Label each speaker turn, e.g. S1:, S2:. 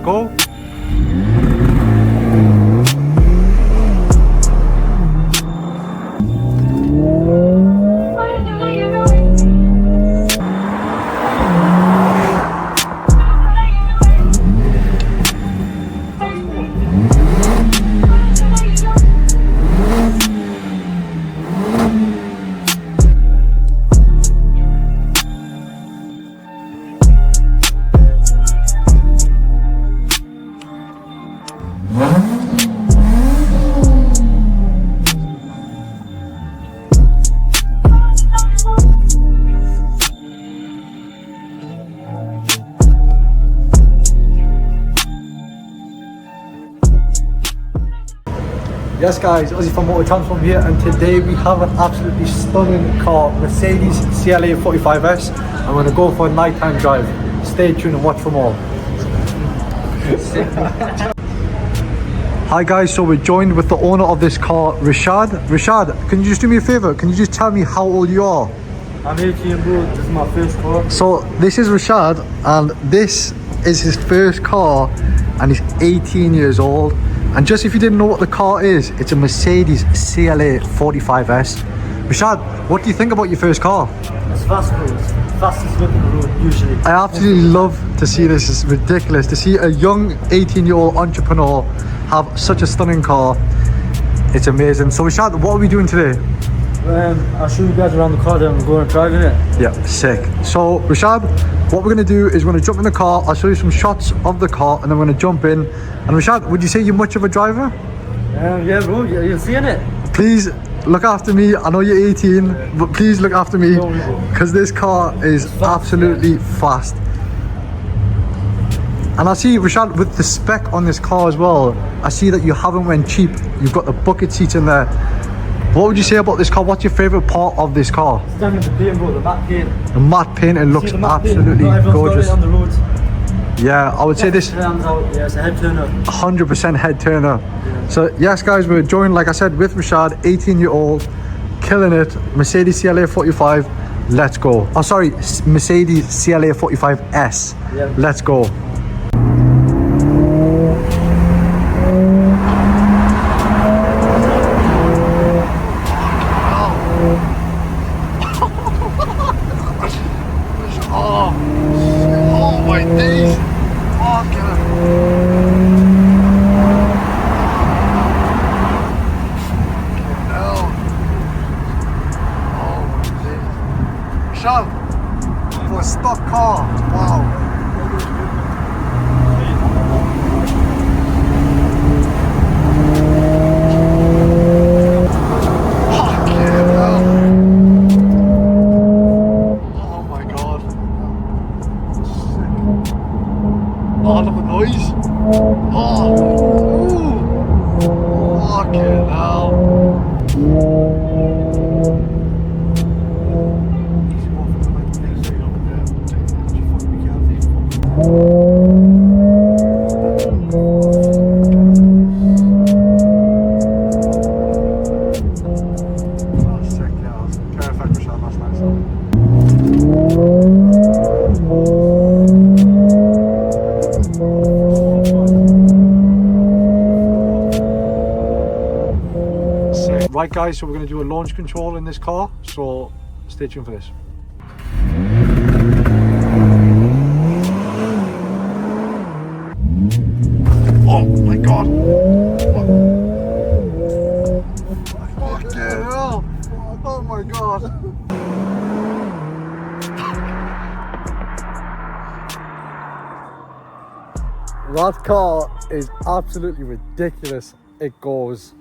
S1: go. Yes guys, Ozzy from Motor Transform here, and today we have an absolutely stunning car, Mercedes CLA45s. I'm going to go for a nighttime drive. Stay tuned and watch for more. Hi guys, so we're joined with the owner of this car, Reshad. Reshad, can you just do me a favour? Can you just tell me how old you are?
S2: I'm 18 bro, this is my first car.
S1: So this is Reshad and this is his first car and he's 18 years old. And just if you didn't know what the car is, it's a Mercedes CLA45s. Reshad, what do you think about your first car?
S2: It's fast bro, it's fastest looking on the road usually.
S1: I absolutely love to see this. It's ridiculous to see a young 18-year-old entrepreneur have such a stunning car. It's amazing. So Reshad, what are we doing today?
S2: I'll show you guys around the car then I'm going and driving it.
S1: Yeah, sick. So Reshad, what we're going to do is we're going to jump in the car. I'll show you some shots of the car and then we're going to jump in. And Reshad, would you say you're much of a driver?
S2: Yeah bro, you're seeing it.
S1: Please look after me. I know you're 18, but please look after me because this car is absolutely fast. And I see, Reshad, with the spec on this car as well, I see that you haven't went cheap. You've got the bucket seats in there. What would you say about this car? What's your favourite part of this car?
S2: Standing with the paint bro, the matte paint.
S1: The matte paint, it looks absolutely gorgeous.
S2: On the road.
S1: Yeah, I would say this
S2: yeah, it's a head turner.
S1: 100% head turner. Yeah. So yes guys, we're joined, like I said, with Reshad, 18-year-old, killing it, Mercedes CLA45, let's go. Oh sorry, Mercedes CLA45s, yeah. Let's go. Oh my days. Reshad, for a stock car, wow. Oh, look at the noise. Oh, fucking hell. Sick, yeah. Perfect, Reshad, that's nice. Right guys, so we're going to do a launch control in this car, so stay tuned for this. Oh my god! Fucking hell! Oh my god! That car is absolutely ridiculous. It goes.